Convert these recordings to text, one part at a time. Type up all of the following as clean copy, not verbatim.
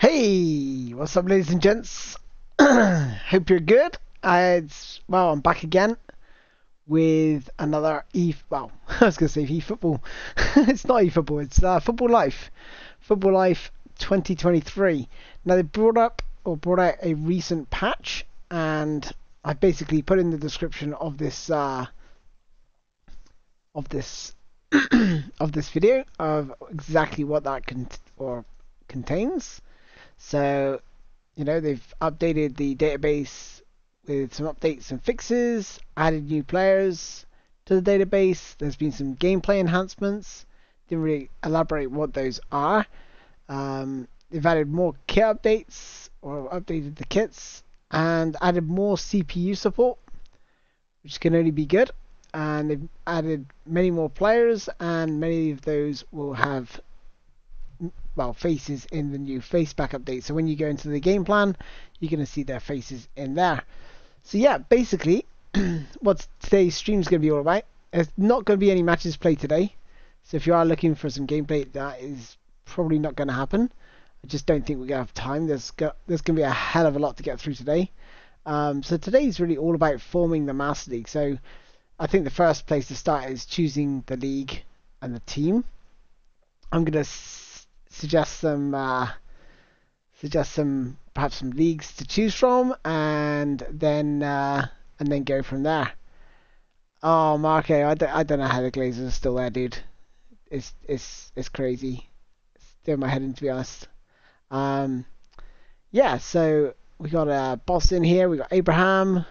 Hey, what's up, ladies and gents? Hope you're good. I'm back again with another well, I was gonna say eFootball. It's not eFootball. It's Football Life, Football Life 2023. Now they brought out a recent patch, and I basically put in the description of this of this of this video of exactly what that contains. So, they've updated the database with some updates and fixes, added new players to the database. There's been some gameplay enhancements. Didn't really elaborate what those are. They've added more kit updates, or updated the kits, and added more CPU support, which can only be good. And they've added many more players, and many of those will have faces in the new face pack update. So when you go into the game plan, you're going to see their faces in there. So yeah, basically, what today's stream is going to be all about. There's not going to be any matches played today. So if you are looking for some gameplay, that is probably not going to happen. I just don't think we're going to have time. There's going to be a hell of a lot to get through today. So today is really all about forming the Master League. So I think the first place to start is choosing the league and the team. I'm going to suggest some perhaps some leagues to choose from, and then go from there. Oh, Marco, I don't know how the Glazers are still there, dude. It's crazy. It's doing my head in, to be honest. Yeah, so we got Boston here. We got Abraham.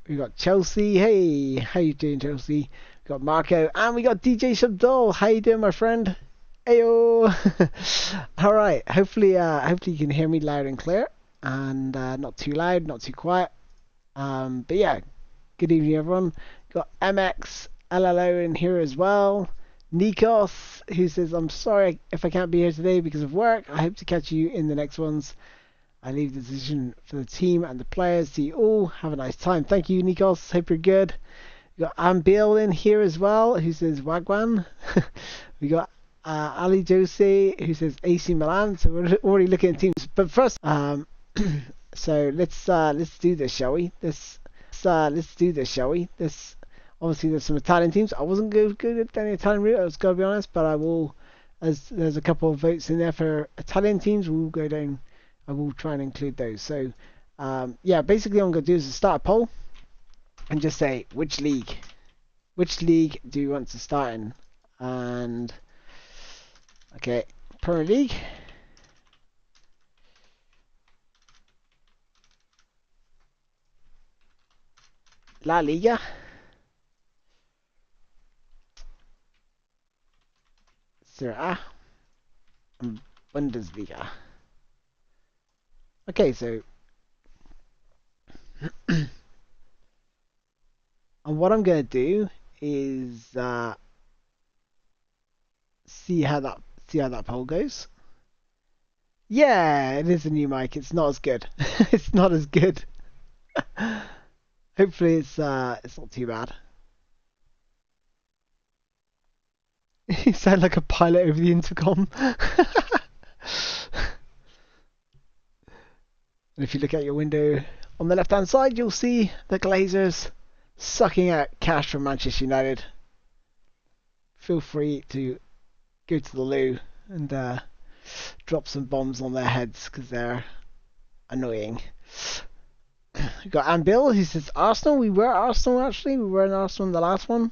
We got Chelsea. Hey, how you doing, Chelsea? We got Marco, and we got DJ Shabdol. How you doing, my friend? Ayo! Alright, hopefully you can hear me loud and clear, and not too loud, not too quiet. But yeah, good evening, everyone. Got MX, LLO in here as well. Nikos, who says, I'm sorry if I can't be here today because of work. I hope to catch you in the next ones. I leave the decision for the team and the players. See you all. Have a nice time. Thank you, Nikos. Hope you're good. We got Ambil in here as well, who says Wagwan. We got Ali Jose, who says AC Milan. So we're already looking at teams. But first, so let's do this, shall we? Let's do this, shall we? This obviously there's some Italian teams. I wasn't good at any Italian route. I was gotta be honest, but I will. As there's a couple of votes in there for Italian teams, we'll go down. I will try and include those. So yeah, basically what I'm gonna do is start a poll and just say which league do you want to start in, and okay, Premier League. La Liga. Serie A. And Bundesliga. Okay, so and what I'm going to do is see how that poll goes. Yeah, it is a new mic. It's not as good. It's not as good. Hopefully it's not too bad. You sound like a pilot over the intercom. And if you look out your window on the left hand side, you'll see the Glazers sucking out cash from Manchester United. Feel free to go to the loo and drop some bombs on their heads because they're annoying. We got Ambil, who says Arsenal. We were Arsenal, actually. We were in Arsenal in the last one.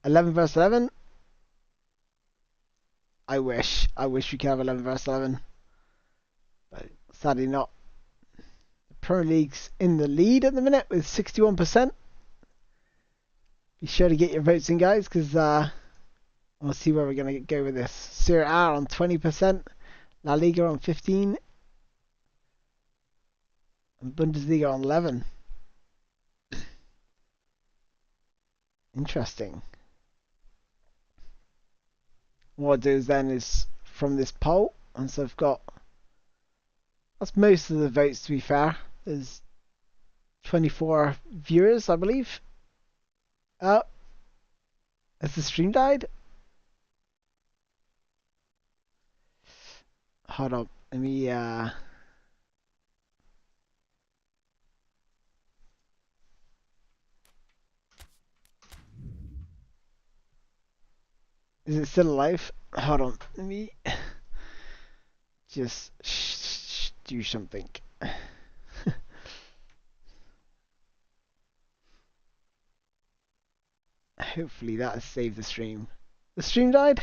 11 versus 11. I wish we could have 11 versus 11. But sadly not. The Premier League's in the lead at the minute with 61%. Be sure to get your votes in, guys, because we'll see where we're going to go with this. Serie A on 20%. La Liga on 15%. And Bundesliga on 11%. Interesting. What I'll do is then is from this poll, and so I've got, that's most of the votes, to be fair. There's 24 viewers, I believe. Oh, has the stream died? hold up. Let me is it still alive? Hold on. Let me just do something. Hopefully that has saved the stream. The stream died?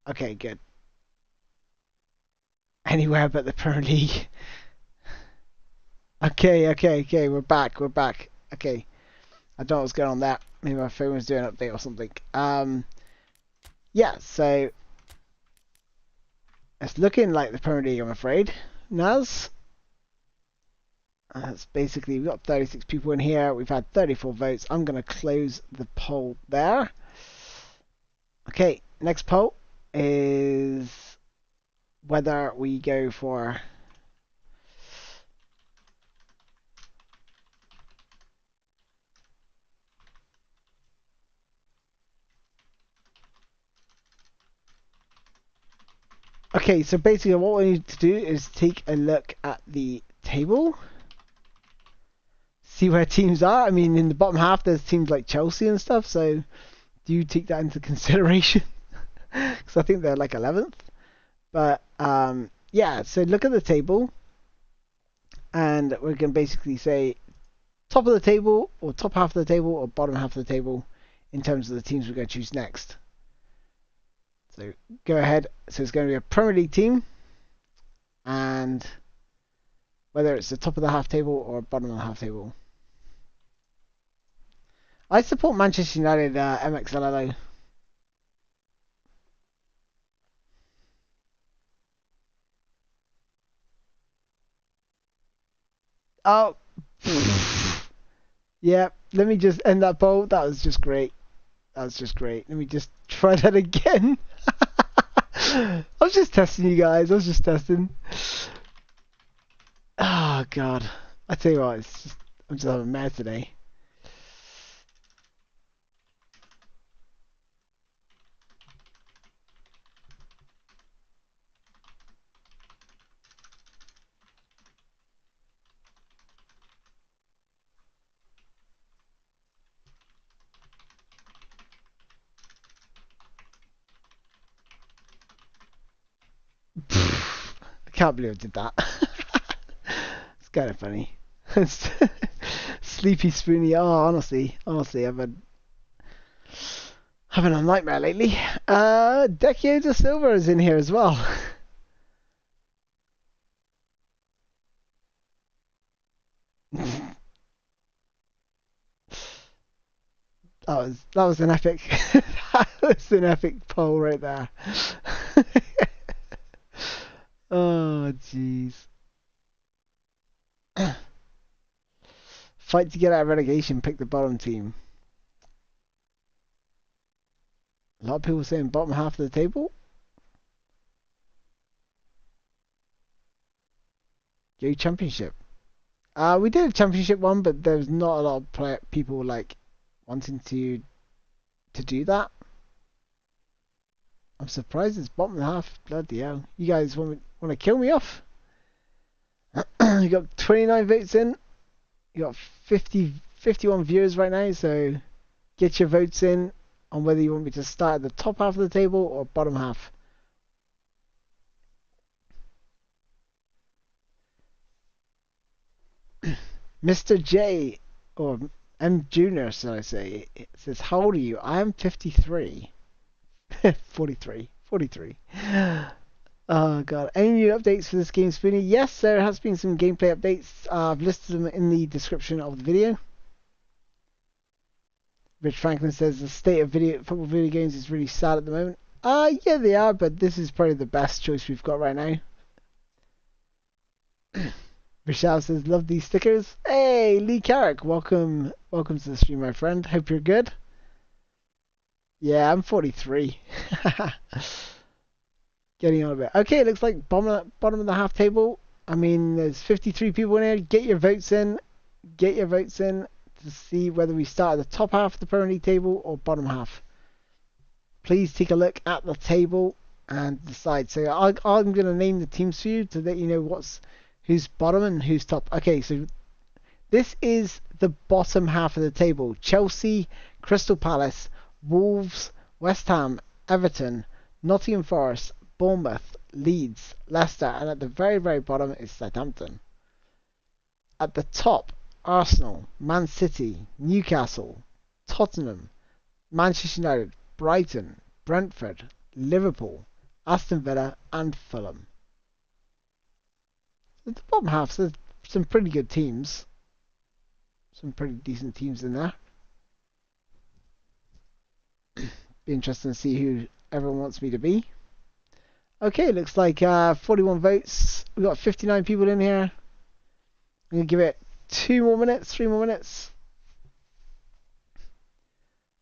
Okay, good. Anywhere but the Premier League. Okay, we're back. Okay. I don't know what's going on there. Maybe my phone was doing an update or something. Yeah, so it's looking like the Premier League, I'm afraid. Naz? That's basically, we've got 36 people in here. We've had 34 votes. I'm going to close the poll there. Okay, next poll is whether we go for... Okay, so basically what we need to do is take a look at the table. See where teams are. I mean, in the bottom half there's teams like Chelsea and stuff, so do you take that into consideration? Because I think they're like 11th. But yeah, so look at the table, and we're going to basically say top of the table, or top half of the table, or bottom half of the table in terms of the teams we're going to choose next. So go ahead. So it's going to be a Premier League team, and whether it's the top of the half table or bottom of the half table. I support Manchester United MXLLO. Oh, yeah. Let me just end that poll. That was just great. Let me just try that again. I was just testing you guys. I'm just Oh god. I tell you what, I'm just having mad today. I can't believe I did that. It's kind of funny. Sleepy Spoony. Oh, honestly, I've been having a nightmare lately. Deccio de Silva is in here as well. That was an epic that was an epic poll right there. Oh jeez. Fight to get out of relegation, pick the bottom team. A lot of people saying bottom half of the table. Go championship. We did a championship one, but there's not a lot of people like wanting to do that. I'm surprised it's bottom half. Bloody hell! You guys want to kill me off? You got 29 votes in. You got 51 viewers right now. So get your votes in on whether you want me to start at the top half of the table or bottom half. Mr. J, or M Junior, should I say, it says, how old are you? I am 53. 43. Oh god. Any new updates for this game, Spoony? Yes, there has been some gameplay updates. I've listed them in the description of the video. Rich Franklin says the state of football video games is really sad at the moment. Yeah, they are, but this is probably the best choice we've got right now. Michelle says, love these stickers. Hey, Lee Carrick, welcome to the stream, my friend. Hope you're good. Yeah, I'm 43. Getting on a bit. Okay, it looks like bottom of the half table. I mean, there's 53 people in here. Get your votes in to to see whether we start at the top half of the Premier League table or bottom half. Please take a look at the table and decide. So I'm going to name the teams for you to let you know who's bottom and who's top. Okay, so this is the bottom half of the table. Chelsea, Crystal Palace, Wolves, West Ham, Everton, Nottingham Forest, Bournemouth, Leeds, Leicester, and at the very, very bottom is Southampton. At the top, Arsenal, Man City, Newcastle, Tottenham, Manchester United, Brighton, Brentford, Liverpool, Aston Villa, and Fulham. At the bottom half, there's some pretty good teams. Some pretty decent teams in there. Be interesting to see who everyone wants me to be. Okay, looks like 41 votes. We've got 59 people in here. I'm going to give it 2 more minutes, 3 more minutes.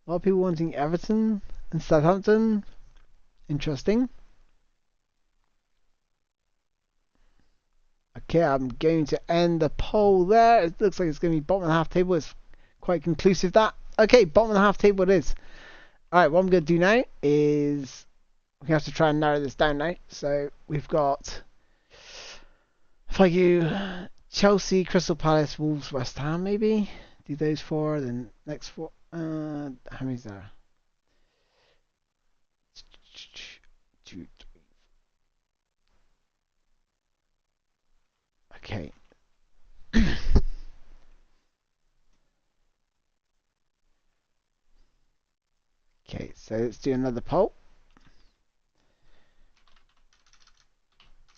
A lot of people wanting Everton and Southampton. Interesting. Okay, I'm going to end the poll there. It looks like it's going to be bottom of the half table. It's quite conclusive, that. Okay, bottom of the half table it is. Alright, what I'm going to do now is we have to try and narrow this down now. So we've got, if I do Chelsea, Crystal Palace, Wolves, West Ham, maybe do those 4. Then next 4. How many is there? 2, 3. Okay. Okay, so let's do another poll.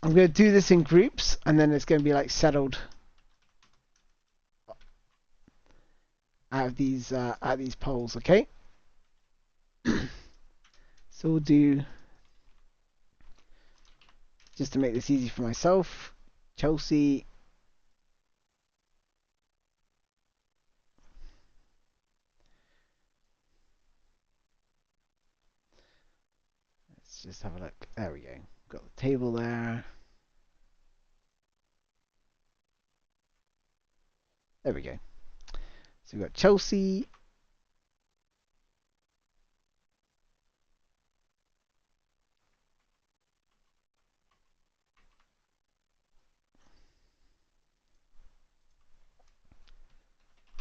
I'm going to do this in groups, and then it's going to be like settled out of these polls. Okay. So we'll do, just to make this easy for myself, Chelsea, let's just have a look. There we go. Got the table there. There we go. So we've got Chelsea,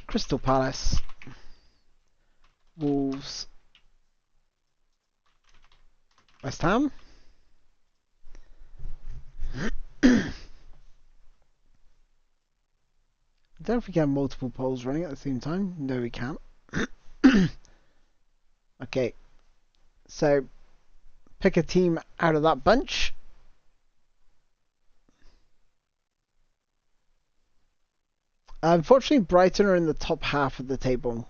Crystal Palace, Wolves, West Ham, I don't know if we can have multiple polls running at the same time. No, we can't. Okay, so pick a team out of that bunch. Unfortunately, Brighton are in the top half of the table.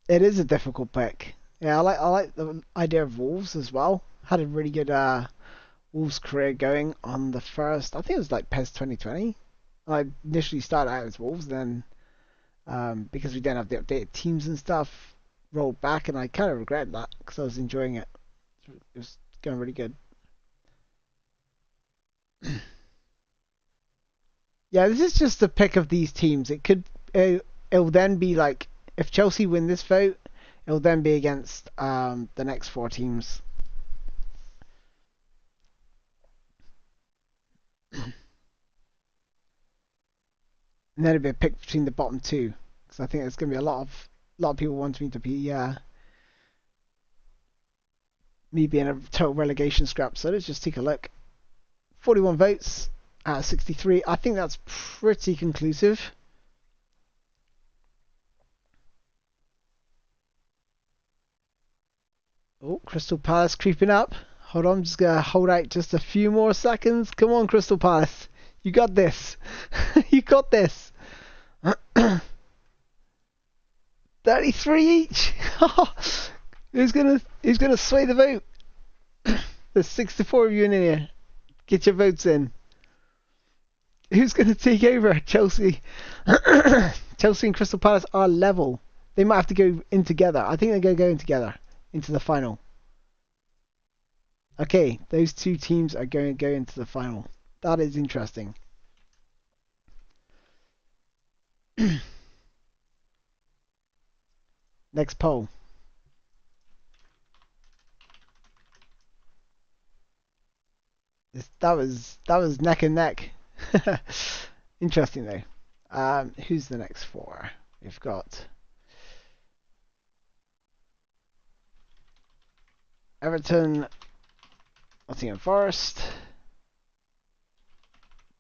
It is a difficult pick. Yeah, I like the idea of Wolves as well. Had a really good Wolves career going on the first, I think it was like PES 2020. I initially started out as Wolves, then because we didn't have the updated teams and stuff, rolled back, and I kind of regret that because I was enjoying it. It was going really good. Yeah, this is just a pick of these teams. It'll then be like, if Chelsea win this vote, it'll then be against the next 4 teams. And then it'll be a pick between the bottom 2, because I think there's going to be a lot of people wanting me to be me being a total relegation scrap. So let's just take a look. 41 votes out of 63. I think that's pretty conclusive. Oh, Crystal Palace creeping up. Hold on, I'm just going to hold out just a few more seconds. Come on, Crystal Palace. You got this. You got this. 33 each. Who's gonna sway the vote? There's 64 of you in here. Get your votes in. Who's gonna take over? Chelsea. Chelsea and Crystal Palace are level. They might have to go in together. I think they're gonna go in together into the final. Okay, those 2 teams are going to go into the final. That is interesting. Next poll. That was neck and neck. Interesting though. Who's the next four? We've got Everton, Nottingham Forest,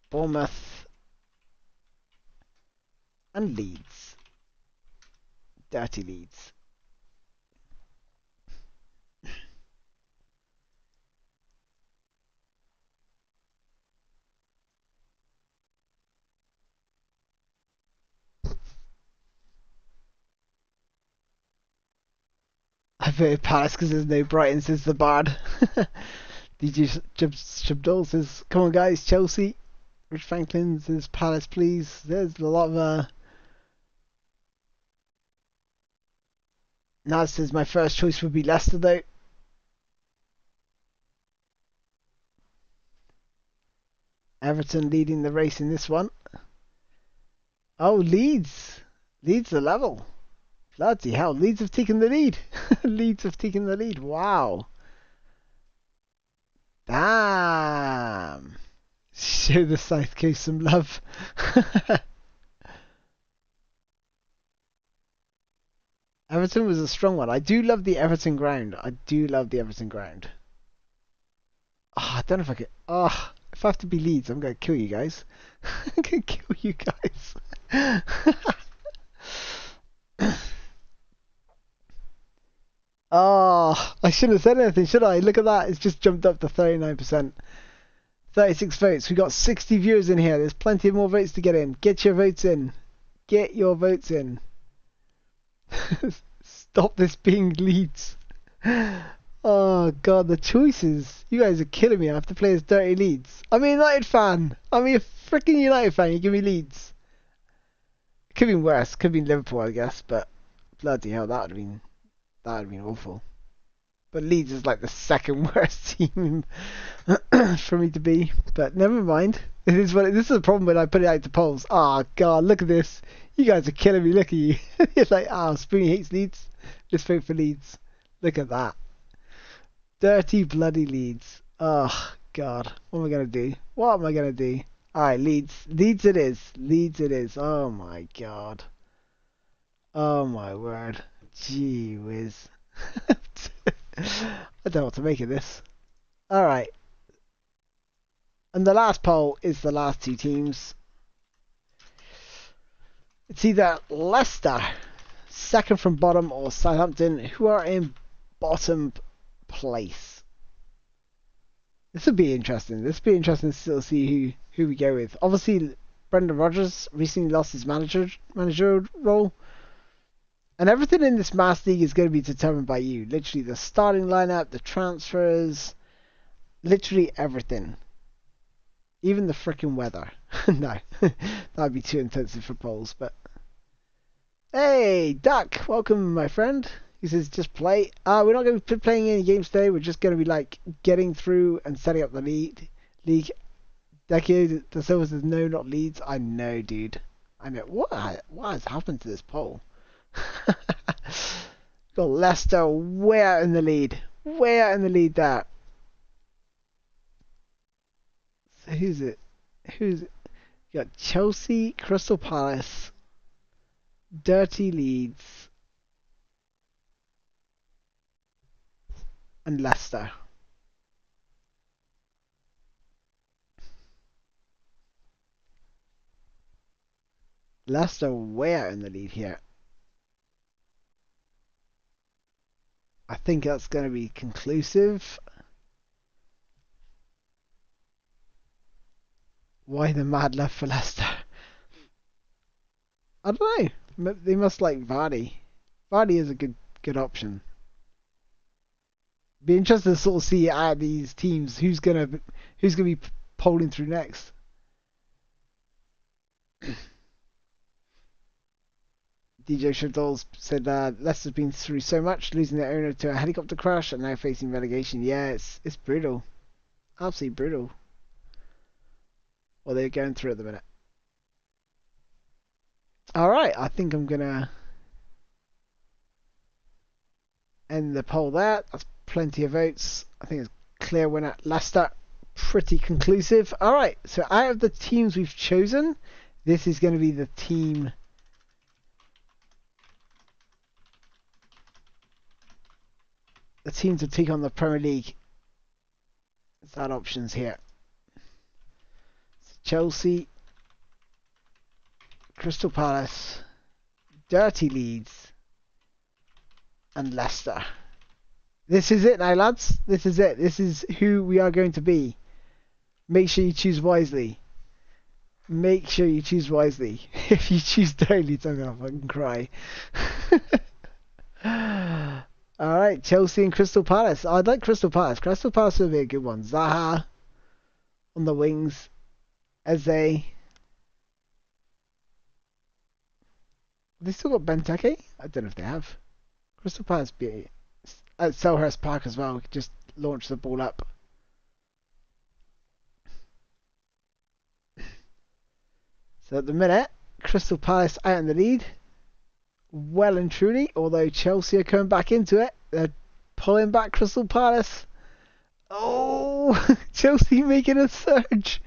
Bournemouth, and Leeds. Dirty Leeds. I voted Palace because there's no Brighton since the Bard. DJ Shabdol says, come on guys, Chelsea. Rich Franklin says, Palace please. There's a lot of... Naz says, my first choice would be Leicester though. Everton leading the race in this one. Oh, Leeds. Leeds the level. Bloody hell, Leeds have taken the lead. Leeds have taken the lead. Wow. Damn. Show the South Coast some love. Everton was a strong one. I do love the Everton ground. I do love the Everton ground. Oh, I don't know if I could... Oh, if I have to be Leeds, I'm going to kill you guys. I'm going to kill you guys. Oh, I shouldn't have said anything, should I? Look at that. It's just jumped up to 39%. 36 votes. We got 60 viewers in here. There's plenty of more votes to get in. Get your votes in. Get your votes in. Stop this being Leeds. Oh, God, the choices. You guys are killing me. I have to play as dirty Leeds. I'm a United fan. I'm a freaking United fan. You give me Leeds. It could have been worse. Could have been Liverpool, I guess. But bloody hell, that would have been awful. But Leeds is like the second worst team for me to be. But never mind. It is what this is a problem when I put it out to polls. Oh God, look at this. You guys are killing me. Look at you. It's like, Spoony hates Leeds. Let's vote for Leeds. Look at that. Dirty bloody Leeds. Oh God. What am I gonna do? What am I gonna do? Alright, Leeds. Leeds it is. Leeds it is. Oh my God. Oh my word. Gee whiz. I don't know what to make of this. Alright. And the last poll is the last two teams. It's either Leicester, second from bottom, or Southampton, who are in bottom place. This would be interesting. This would be interesting to still see who we go with. Obviously, Brendan Rodgers recently lost his managerial role. And everything in this Mass League is going to be determined by you. Literally the starting lineup, the transfers, literally everything. Even the freaking weather. No, that would be too intensive for polls. But hey, Duck, welcome, my friend. He says just play. We're not going to be playing any games today. We're just going to be like getting through and setting up the league. Decade. The server says no, not Leeds. I know, dude. I know. What has happened to this poll? Got Leicester way in the lead. Way out in the lead there. So who's it? You got Chelsea, Crystal Palace, Dirty Leeds, and Leicester. Leicester way out in the lead here. I think that's going to be conclusive. Why the mad love for Leicester? I don't know. They must like Vardy. Vardy is a good option. Be interested to sort of see out of these teams who's gonna be polling through next. DJ Shadol's said Leicester's been through so much, losing their owner to a helicopter crash and now facing relegation. Yeah, it's brutal. Absolutely brutal. What they're going through at the minute. Alright, I think I'm gonna end the poll there. That's plenty of votes. I think it's clear winner Leicester. Pretty conclusive. Alright, so out of the teams we've chosen, this is going to be the team. The team to take on the Premier League. It's that options here. Chelsea, Crystal Palace, Dirty Leeds, and Leicester. This is it now, lads. This is it. This is who we are going to be. Make sure you choose wisely. Make sure you choose wisely. If you choose Dirty Leeds, I'm going to fucking cry. Alright, Chelsea and Crystal Palace. I'd like Crystal Palace. Crystal Palace would be a good one. Zaha on the wings. Eze. They still got Benteke? I don't know if they have. Crystal Palace be at Selhurst Park as well. We could just launch the ball up. So at the minute, Crystal Palace out in the lead. Well and truly, although Chelsea are coming back into it. They're pulling back Crystal Palace. Oh, Chelsea making a surge.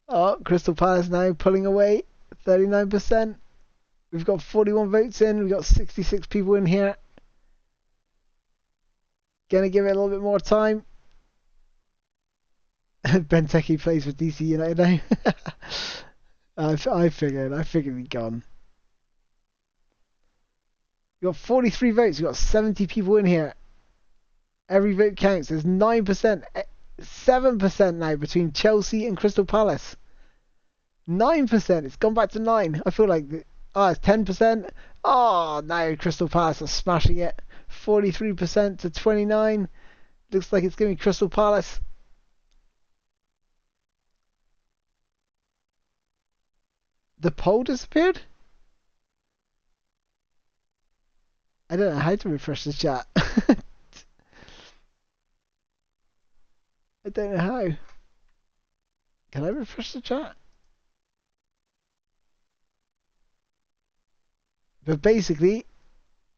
Oh, Crystal Palace now pulling away. 39%. We've got 41 votes in. We've got 66 people in here. Gonna give it a little bit more time. Benteke plays for DC United now. I figured he'd gone. We've got 43 votes. We've got 70 people in here. Every vote counts. There's 9%, 7% now between Chelsea and Crystal Palace. 9%. It's gone back to 9. I feel like it's 10%. Oh, now Crystal Palace are smashing it. 43% to 29. Looks like it's going to be Crystal Palace. The poll disappeared? I don't know how to refresh the chat. I don't know how. Can I refresh the chat? But basically,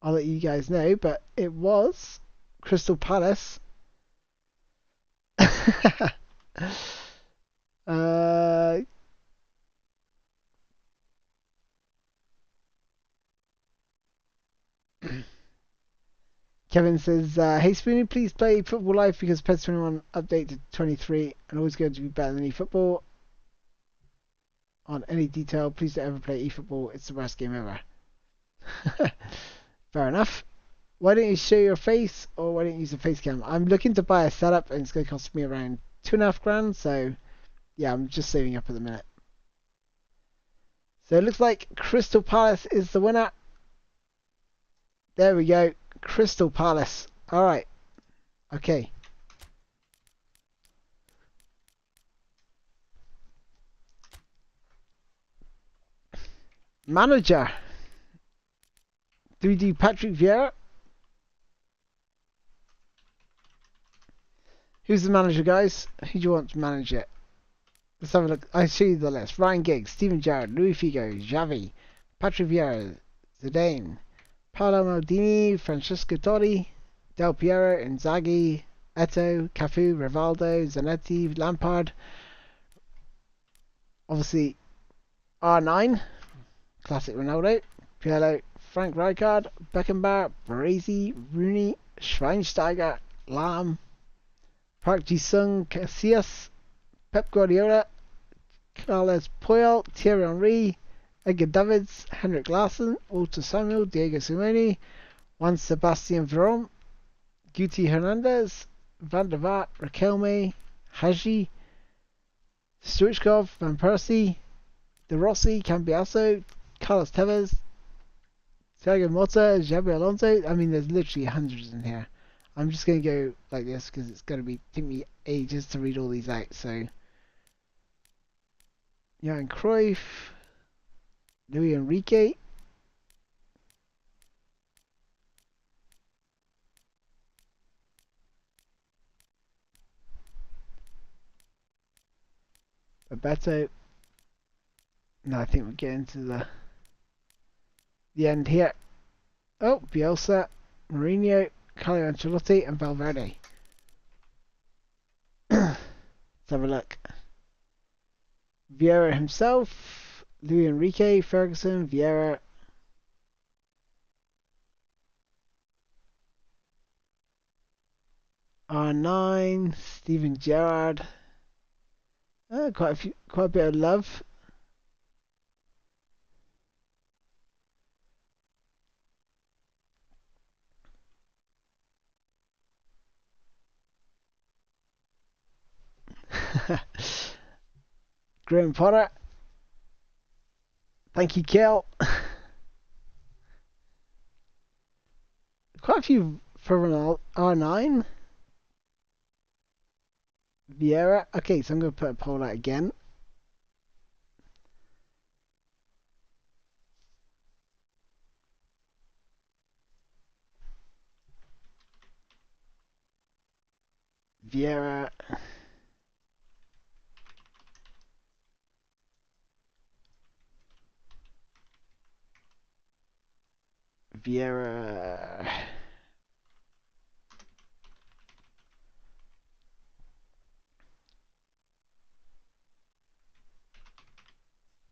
I'll let you guys know, but it was Crystal Palace. Kevin says, hey Spoony, please play Football Live because PES 21 updated 23 and always going to be better than eFootball. On any detail, please don't ever play eFootball. It's the worst game ever. Fair enough. Why don't you show your face, or why don't you use a face cam? I'm looking to buy a setup and it's going to cost me around £2.5 grand, so yeah, I'm just saving up at the minute. So it looks like Crystal Palace is the winner. There we go. Crystal Palace. Alright. Okay. Manager. Do we do Patrick Vieira? Who's the manager, guys? Who do you want to manage it? Let's have a look. I see the list. Ryan Giggs, Steven Gerrard, Luis Figo, Xavi, Patrick Vieira, Zidane, Paolo Maldini, Francesco Totti, Del Piero, Inzaghi, Eto'o, Cafu, Rivaldo, Zanetti, Lampard. Obviously, R9, classic Ronaldo, Pirlo, Frank Rijkaard, Beckenbauer, Baresi, Rooney, Schweinsteiger, Lam, Park Ji-sung, Casillas, Pep Guardiola, Carles Puyol, Thierry Henry, Edgar Davids, Henrik Larsson, Walter Samuel, Diego Simeone, Juan Sebastian Veron, Guti Hernandez, Van der Vaart, Raquelme, Haji, Stoichkov, Van Persie, De Rossi, Cambiaso, Carlos Tevez, Thiago Motta, Xabi Alonso. I mean, there's literally hundreds in here. I'm just going to go like this because it's going to take me ages to read all these out. So, Johan Cruyff, Luis Enrique, Bebeto. No, I think we'll get into the the end here. Oh, Bielsa, Mourinho, Carlo Ancelotti, and Valverde. Let's have a look. Vieira himself, Luis Enrique, Ferguson, Vieira. R9, Steven Gerrard. Quite a bit of love. Graham Potter. Thank you, Kel. Quite a few for R9. Vieira. Okay, so I'm going to put a poll out again. Vieira. Vieira.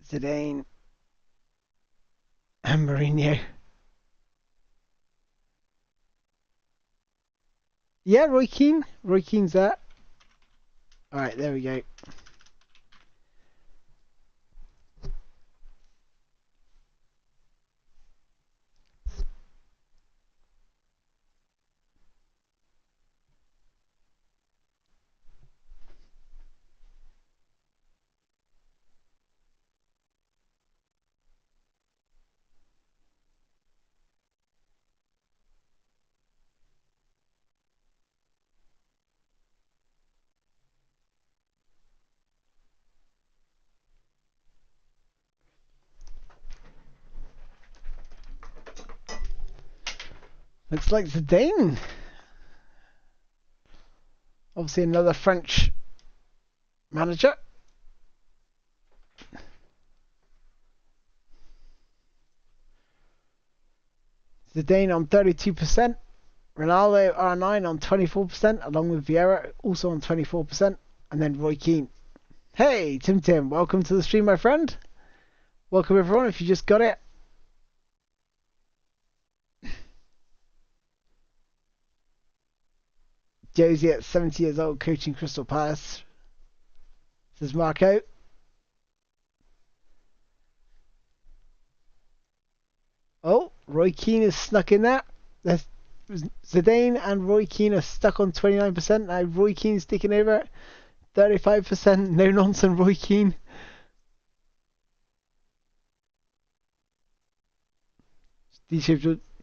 Zidane. And Mourinho. Yeah, Roy Keane. Roy Keane's that. Alright, there we go. Looks like Zidane. Obviously another French manager. Zidane on 32%. Ronaldo R9 on 24%, along with Vieira also on 24%. And then Roy Keane. Hey, Tim, welcome to the stream, my friend. Welcome everyone if you just got it. Josie at 70 years old coaching Crystal Palace. Says Marco. Oh, Roy Keane is snuck in there. There's Zidane and Roy Keane are stuck on 29%. Now Roy Keane's taking over 35%. No nonsense, Roy Keane.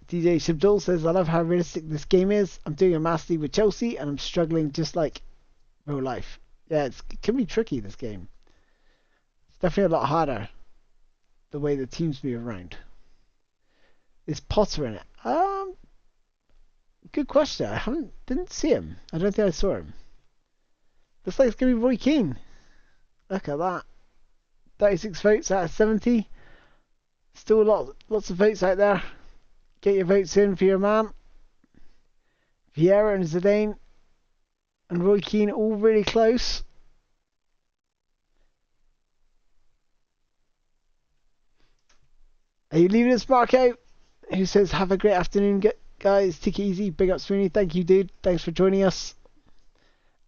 DJ Shabdul says, I love how realistic this game is. I'm doing a Master League with Chelsea and I'm struggling just like real life. Yeah, it can be tricky, this game. It's definitely a lot harder the way the teams move around. Is Potter in it? Good question. Didn't see him. I don't think I saw him. Looks like it's gonna be Roy Keane. Look at that. 36 votes out of 70. Still lots of votes out there. Get your votes in for your man. Vieira and Zidane and Roy Keane all really close. Are you leaving us, Marco? Who says, have a great afternoon, guys. Take it easy. Big up, Spoony. Thank you, dude. Thanks for joining us.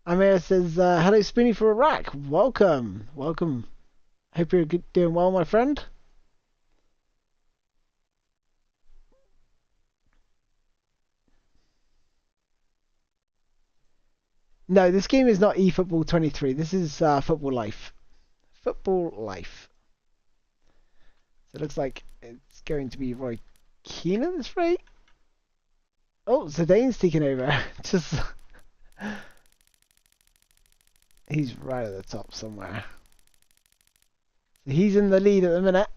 Amir says, hello, Spoony for Iraq. Welcome. Welcome. Hope you're doing well, my friend. No, this game is not eFootball 23. This is Football Life. Football Life. So it looks like it's going to be Roy Keane at this rate. Oh, Zidane's taking over. Just he's right at the top somewhere. So he's in the lead at the minute.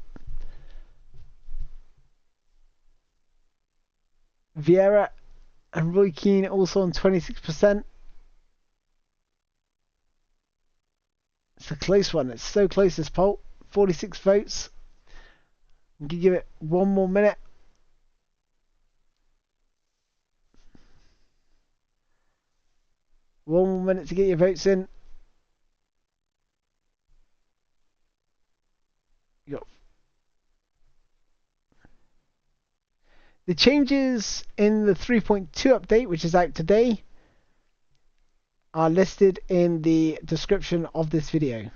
Vieira and Roy Keane also on 26%. It's a close one. It's so close, this poll. 46 votes. I'm gonna give it 1 more minute. One more minute to get your votes in. You got the changes in the 3.2 update, which is out today, are listed in the description of this video.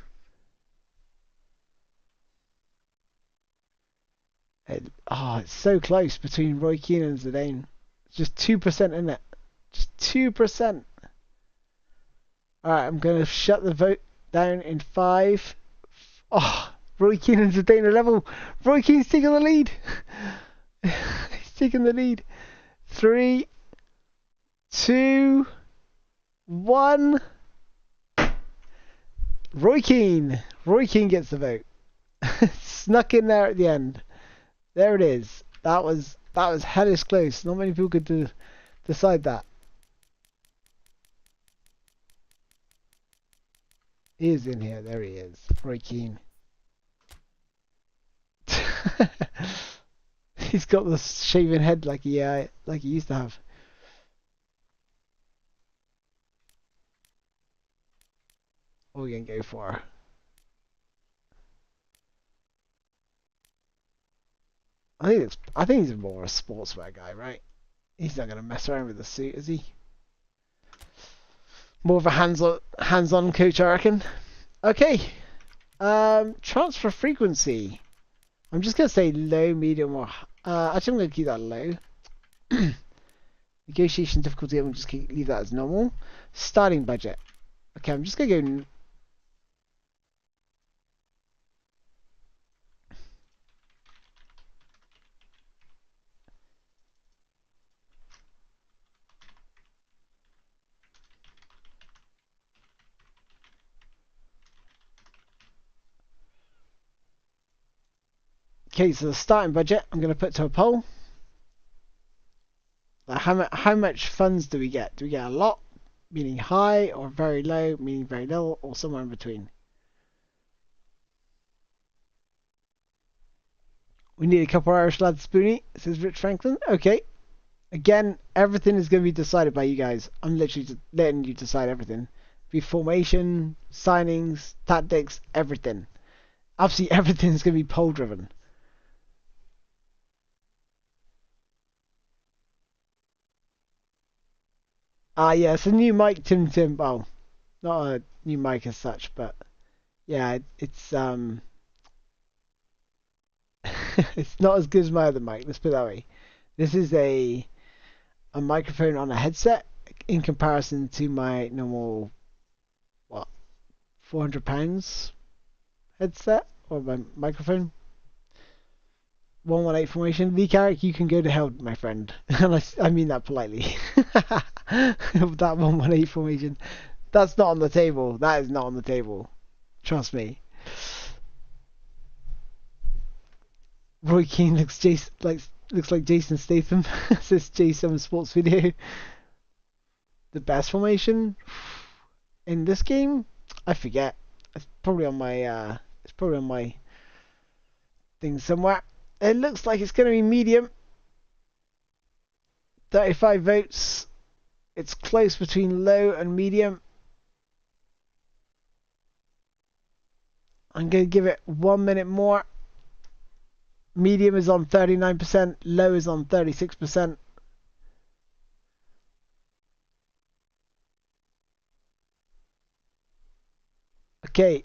It's so close between Roy Keane and Zidane. It's just 2% in it. Just 2%. Alright, I'm going to shut the vote down in 5. Oh, Roy Keane and Zidane are level. Roy Keane's taking the lead. He's taking the lead. 3, 2, 1. Roy Keane. Roy Keane gets the vote. Snuck in there at the end. There it is. That was hellish close. Not many people could decide that. He is in here. There he is. Roy Keane. He's got the shaven head like he used to have. What are we gonna go for? I think he's more a sportswear guy, right? He's not gonna mess around with the suit, is he? More of a hands-on coach, I reckon. Okay. Transfer frequency. I'm just gonna say low, medium, or actually I'm gonna keep that low. Negotiation difficulty. I'm just gonna leave that as normal. Starting budget. Okay, I'm just gonna go. Okay, so the starting budget I'm going to put to a poll. How much funds do we get? Do we get a lot, meaning high, or very low, meaning very little, or somewhere in between? We need a couple of Irish lads, Spoony, says Rich Franklin. Okay. Again, everything is going to be decided by you guys. I'm literally just letting you decide everything. Be formation, signings, tactics, everything. Absolutely everything's going to be poll driven. Yeah, it's a new mic, Tim. Well, not a new mic as such, but yeah, it's it's not as good as my other mic. Let's put it that way. This is a microphone on a headset in comparison to my normal £400 headset or my microphone. 118 formation. Lee Carrick, you can go to hell, my friend. And I mean that politely. That 118 formation. That's not on the table. That is not on the table. Trust me. Roy Keane looks like Jason Statham. Says Jason Sports Video. The best formation in this game? I forget. It's probably on my thing somewhere. It looks like it's going to be medium. 35 votes. It's close between low and medium. I'm going to give it 1 minute more. Medium is on 39%. Low is on 36%. Okay.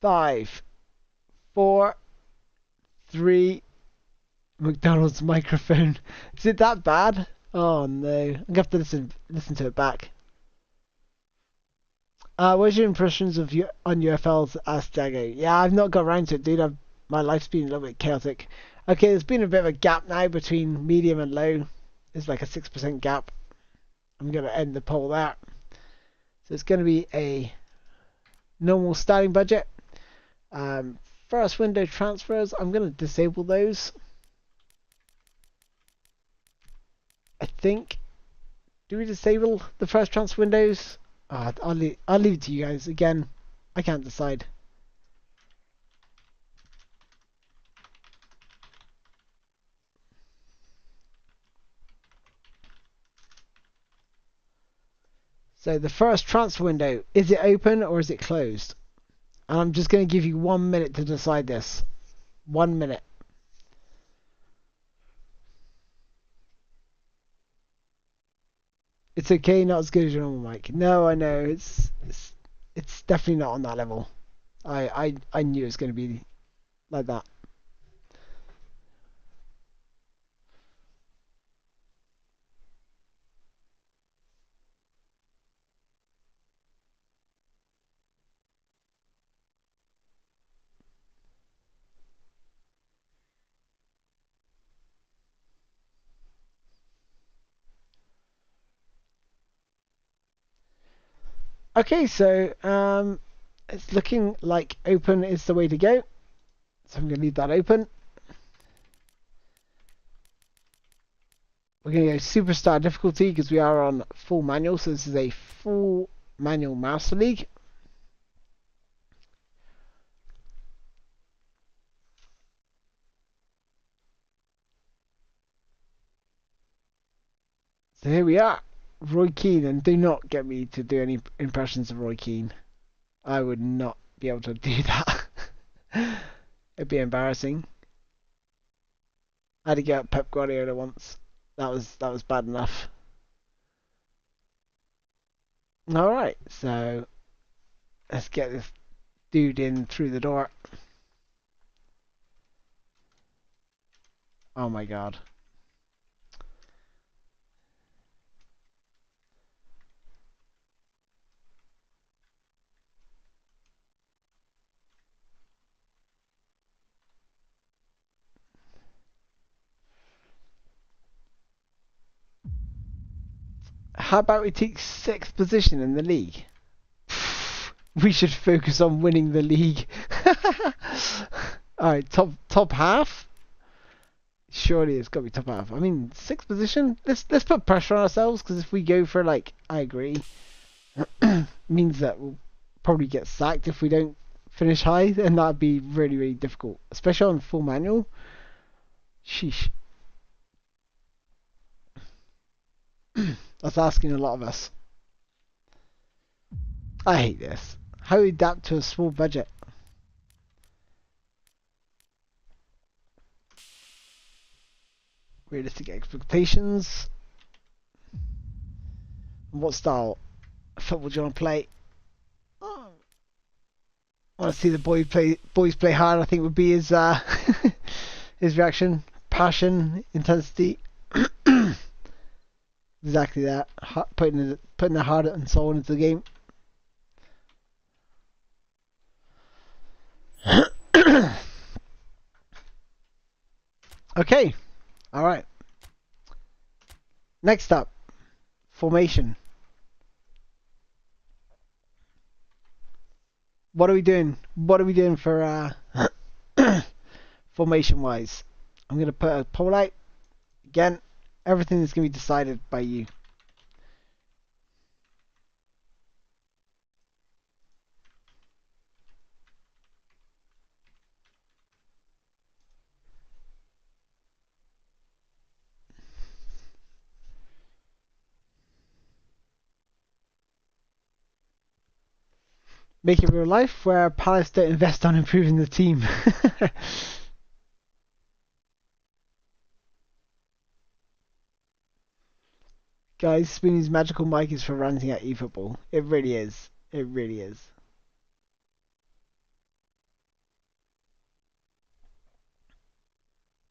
5, 4, 3. McDonald's microphone. Is it that bad? Oh no. I'm gonna have to listen to it back. What's your impressions of on UFLs? Asked Dago. Yeah, I've not got around to it, dude. My life's been a little bit chaotic. Okay, there's been a bit of a gap now between medium and low. There's like a 6% gap. I'm gonna end the poll there. So it's gonna be a normal starting budget. First window transfers, I'm going to disable those. I think. Do we disable the first transfer windows? I'll leave it to you guys. Again, I can't decide. So the first transfer window, is it open or is it closed? And I'm just going to give you 1 minute to decide this. 1 minute. It's okay, not as good as your normal mic. No, I know, it's definitely not on that level. I knew it was going to be like that. Okay, so it's looking like open is the way to go. So I'm going to leave that open. We're going to go superstar difficulty because we are on full manual. So this is a full manual Master League. So here we are. Roy Keane, and do not get me to do any impressions of Roy Keane. I would not be able to do that. It'd be embarrassing. I had to get up Pep Guardiola once. That was bad enough. Alright, so let's get this dude in through the door. Oh my god. How about we take 6th position in the league? We should focus on winning the league. Alright, top half? Surely it's got to be top half. I mean, 6th position? Let's put pressure on ourselves, because if we go for, like, I agree, means that we'll probably get sacked if we don't finish high, and that'd be really, really difficult. Especially on full manual. Sheesh. That's asking a lot of us. I hate this. How we adapt to a small budget. Realistic expectations. What style of football do you want to play? Oh. I want to see the boys play hard. I think would be his his reaction, passion, intensity. Exactly that. Putting their heart and soul into the game. Okay. All right. Next up, formation. What are we doing? What are we doing for formation wise? I'm going to put a poll out. Again, everything is going to be decided by you. Make it real life where Palace don't invest on improving the team. Guys, Spoony's magical mic is for ranting at eFootball. It really is. It really is.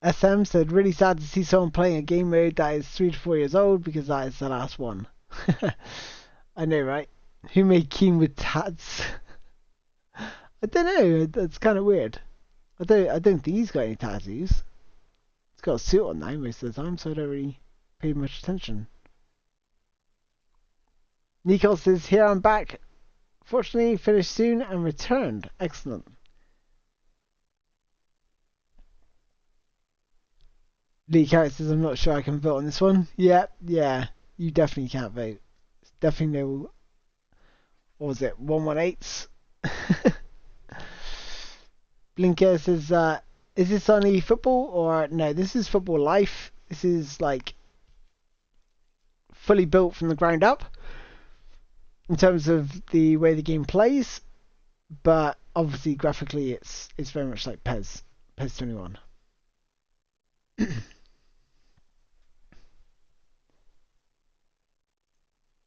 SM said, really sad to see someone playing a game mode that is 3 to 4 years old because that is the last one. I know, right? Who made Keane with tats? I don't know. That's kind of weird. I don't think he's got any tattoos. He's got a suit on now most of the time, so I don't really pay much attention. Nico says, here I'm back. Fortunately, finished soon and returned. Excellent. Lee Carrot says, I'm not sure I can vote on this one. Yeah, you definitely can't vote. It's definitely no, what was it, 118s? Blinker says, is this on eFootball or no, this is Football Life. This is like fully built from the ground up. in terms of the way the game plays, but obviously graphically it's very much like PES 21.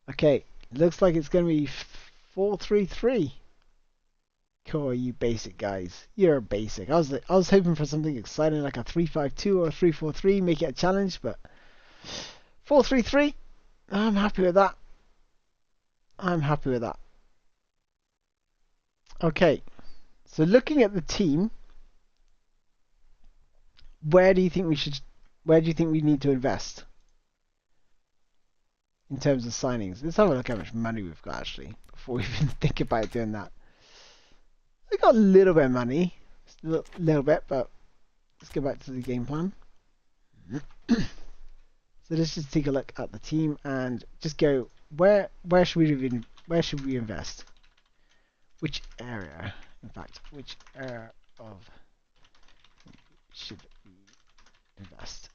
Okay, looks like it's going to be 4-3-3. Cool, you basic guys. You're basic. I was hoping for something exciting like a 3-5-2 or a 3-4-3, make it a challenge, but 4-3-3. I'm happy with that. I'm happy with that. Okay, so looking at the team, where do you think we need to invest in terms of signings? Let's have a look how much money we've got actually before we even think about doing that. We got a little bit of money, a little bit, but let's go back to the game plan. So let's just take a look at the team and just go where should we invest? Which area? In fact, which area of should we invest?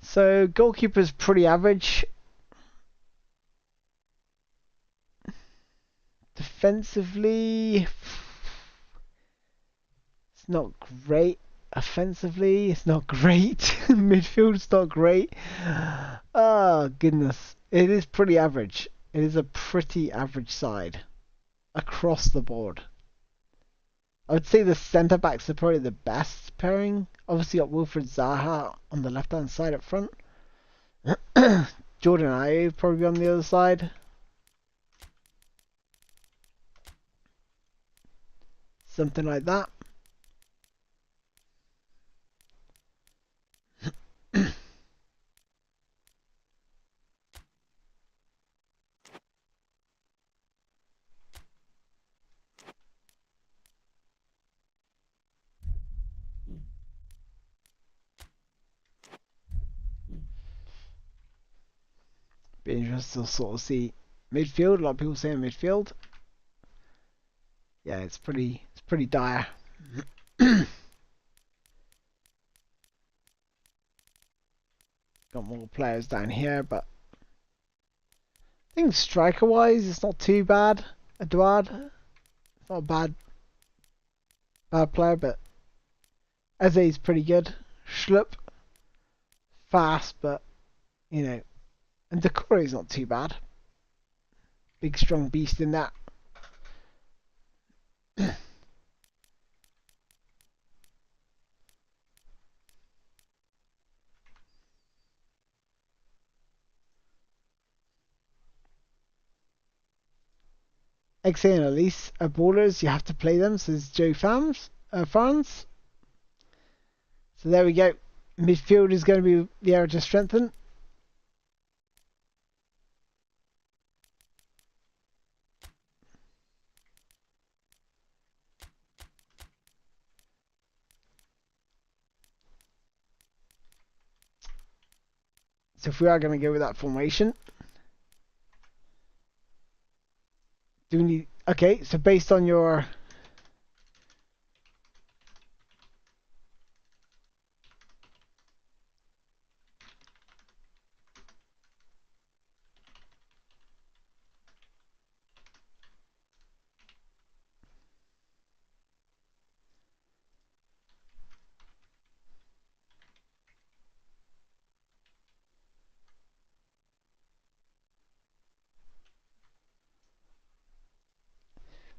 So goalkeeper's pretty average. Defensively, it's not great. Offensively, it's not great. Midfield's not great. Oh goodness, it is pretty average. It is a pretty average side across the board. I would say the centre backs are probably the best pairing. Obviously, got Wilfred Zaha on the left hand side up front. Jordan Ayew probably on the other side. Something like that. Be interesting to sort of see midfield. A lot of people saying midfield. Yeah, it's pretty dire. Got more players down here, but I think striker wise it's not too bad. Eduard, it's not a bad player, but Eze's pretty good. Schlupp, fast, but you know, and Decore's not too bad. Big strong beast in that. XA and Elise are ballers. You have to play them. Says Joe Farns. So there we go. Midfield is going to be the area to strengthen. So if we are going to go with that formation, do we need... Okay, so based on your...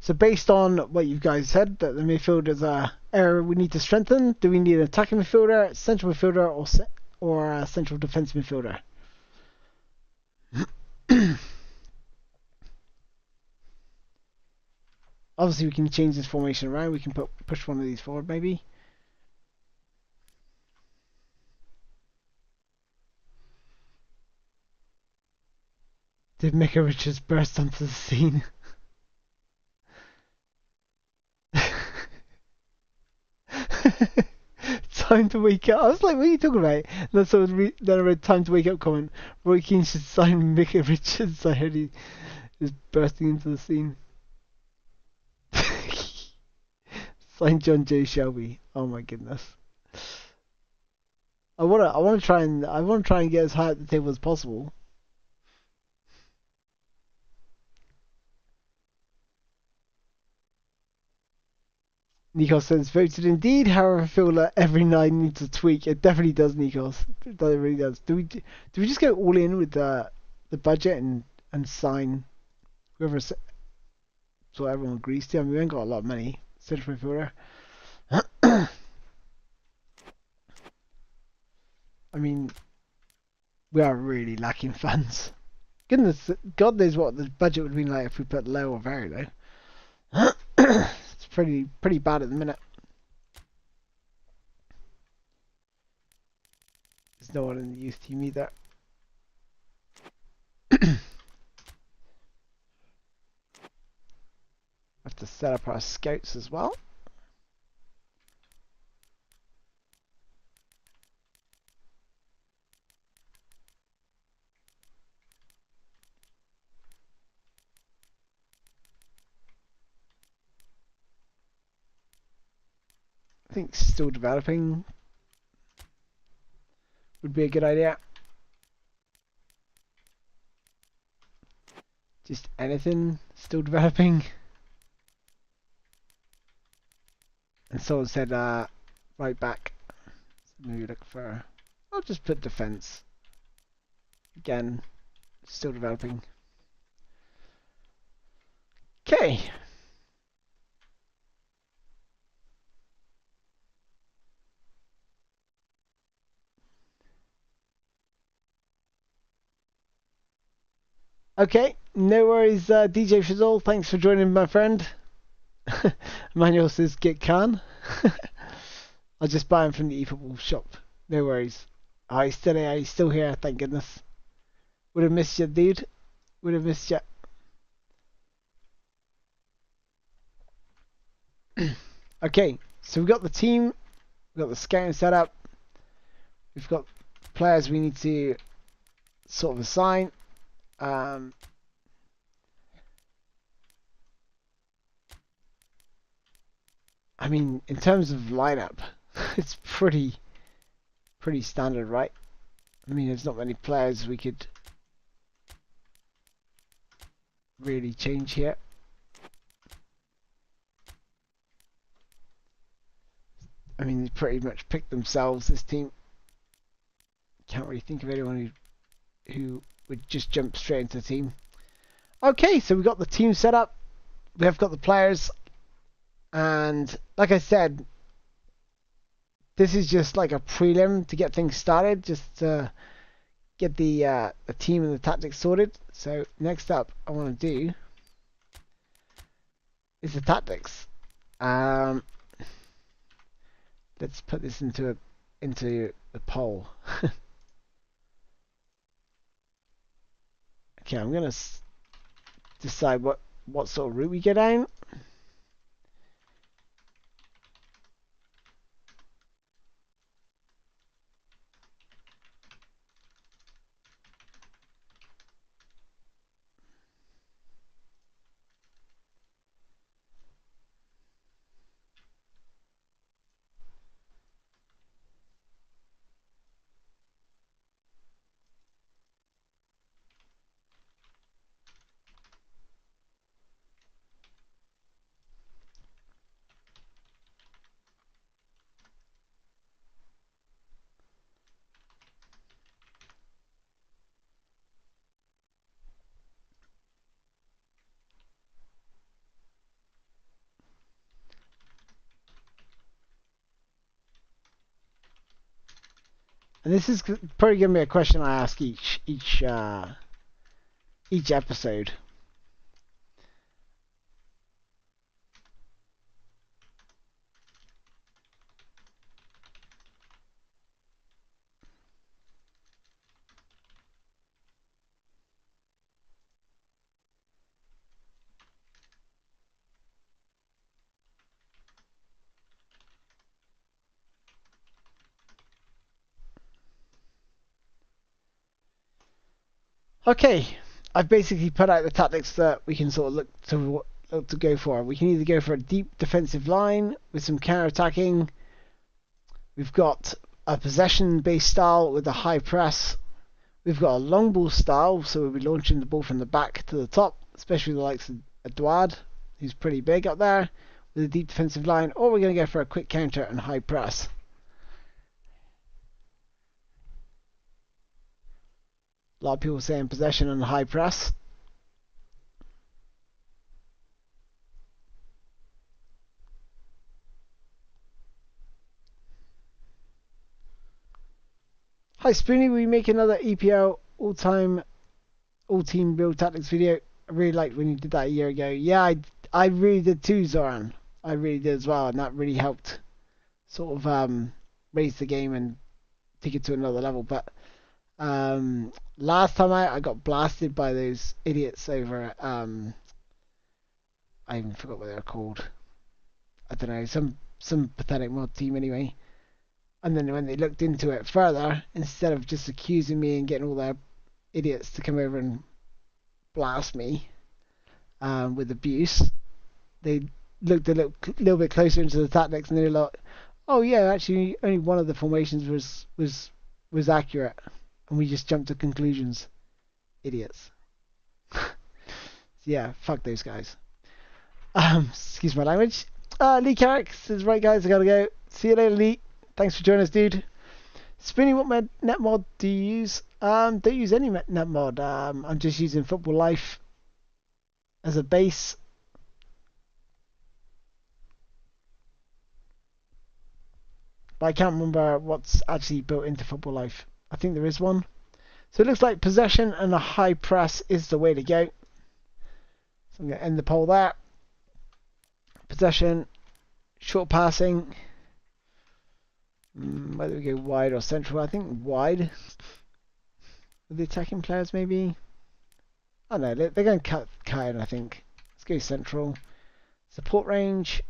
So based on what you guys said, that the midfield is a area we need to strengthen, do we need an attacking midfielder, central midfielder, or a central defense midfielder? Obviously, we can change this formation around. We can push one of these forward, maybe. Did Micah Richards burst onto the scene? time to wake up. I was like, what are you talking about? And then I read time to wake up comment. Roy Keane should sign Micah Richards. I heard he is bursting into the scene. Sign John J. Shelby. Oh my goodness. I wanna try and get as high at the table as possible. Nikos says voted indeed. However, I feel like every nine needs a tweak. It definitely does, Nikos. It really does. Do we just go all in with the budget and sign whoever so everyone agrees to? I mean, we ain't got a lot of money. Central midfielder. I mean, we are really lacking funds. Goodness, God knows what the budget would have been like if we put low or very low. It's pretty bad at the minute. There's no one in the youth team either. Have to set up our scouts as well. I think still developing would be a good idea. Just anything still developing. And someone said right back. So maybe look for. I'll just put defense. Again, still developing. Okay. Okay, no worries, DJ Fizzle. Thanks for joining, my friend. Emmanuel says get Khan. I'll just buy him from the eFootball shop. No worries. He's still here, thank goodness. Would have missed you, dude. Would have missed you. Okay, so we've got the team. We've got the scouting set up. We've got players we need to sort of assign. I mean, in terms of lineup, it's pretty standard, right? I mean, there's not many players we could really change here. I mean, they pretty much picked themselves, this team. Can't really think of anyone who would just jump straight into the team. Okay, so we've got the team set up. We have got the players. And like I said, this is just like a prelim to get things started, just to get the team and the tactics sorted. So next up, I want to do is the tactics. Let's put this into the poll. Okay, I'm gonna decide what sort of route we get down. And this is probably gonna be a question I ask each episode. Okay, I've basically put out the tactics that we can sort of look to go for. We can either go for a deep defensive line with some counter-attacking. We've got a possession-based style with a high press. We've got a long ball style, so we'll be launching the ball from the back to the top, especially the likes of Edouard, who's pretty big up there, with a deep defensive line. Or we're going to go for a quick counter and high press. A lot of people saying possession and high press. Hi Spoony, we make another EPL all-team build tactics video. I really liked when you did that a year ago. Yeah, I really did too, Zoran. I really did as well, and that really helped sort of raise the game and take it to another level. But last time I got blasted by those idiots over at I even forgot what they were called. I don't know, some pathetic mod team anyway. And then when they looked into it further, instead of just accusing me and getting all their idiots to come over and blast me with abuse, they looked a little bit closer into the tactics and they were like, oh yeah, actually only one of the formations was accurate, and we just jumped to conclusions. Idiots. So yeah, fuck those guys. Excuse my language. Lee Carrick says, right guys, I gotta go. See you later, Lee. Thanks for joining us, dude. Spoony, what net mod do you use? Don't use any net mod. I'm just using Football Life as a base. But I can't remember what's actually built into Football Life. I think there is one. So it looks like possession and a high press is the way to go. So I'm going to end the poll there. Possession, short passing. Whether we go wide or central, I think wide. With the attacking players, maybe. I don't know, they're going to cut in, I think. Let's go central. Support range,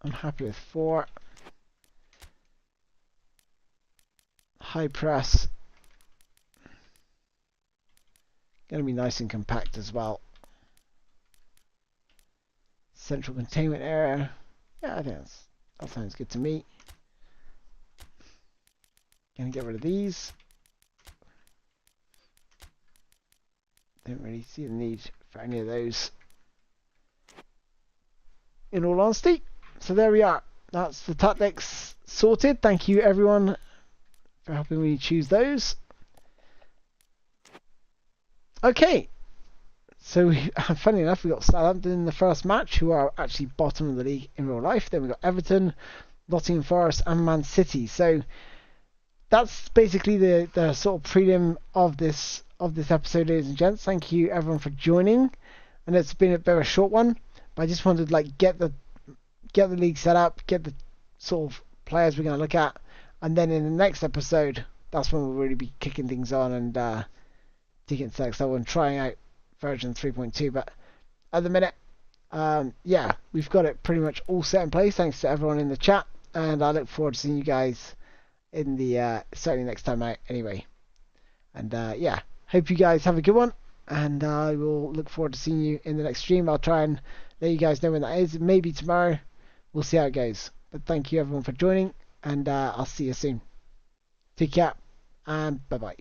I'm happy with 4. High press. Going to be nice and compact as well. Central containment area. Yeah, I think that sounds good to me. Gonna get rid of these. Don't really see the need for any of those, in all honesty. So there we are. That's the tactics sorted. Thank you everyone for helping me choose those. Okay. So funny enough, we got Southampton in the first match, who are actually bottom of the league in real life. Then we got Everton, Nottingham Forest, and Man City. So that's basically the sort of prelim of this episode, ladies and gents. Thank you everyone for joining, and it's been a bit of a short one, but I just wanted to like get the league set up, get the sort of players we're going to look at, and then in the next episode, that's when we'll really be kicking things on and taking sex. So I'm trying out version 3.2, but at the minute, yeah, we've got it pretty much all set in place. Thanks to everyone in the chat, and I look forward to seeing you guys in the certainly next time out anyway. And yeah, hope you guys have a good one, and I will look forward to seeing you in the next stream. I'll try and let you guys know when that is. Maybe tomorrow. We'll see how it goes. But thank you everyone for joining, and I'll see you soon. Take care, and bye bye.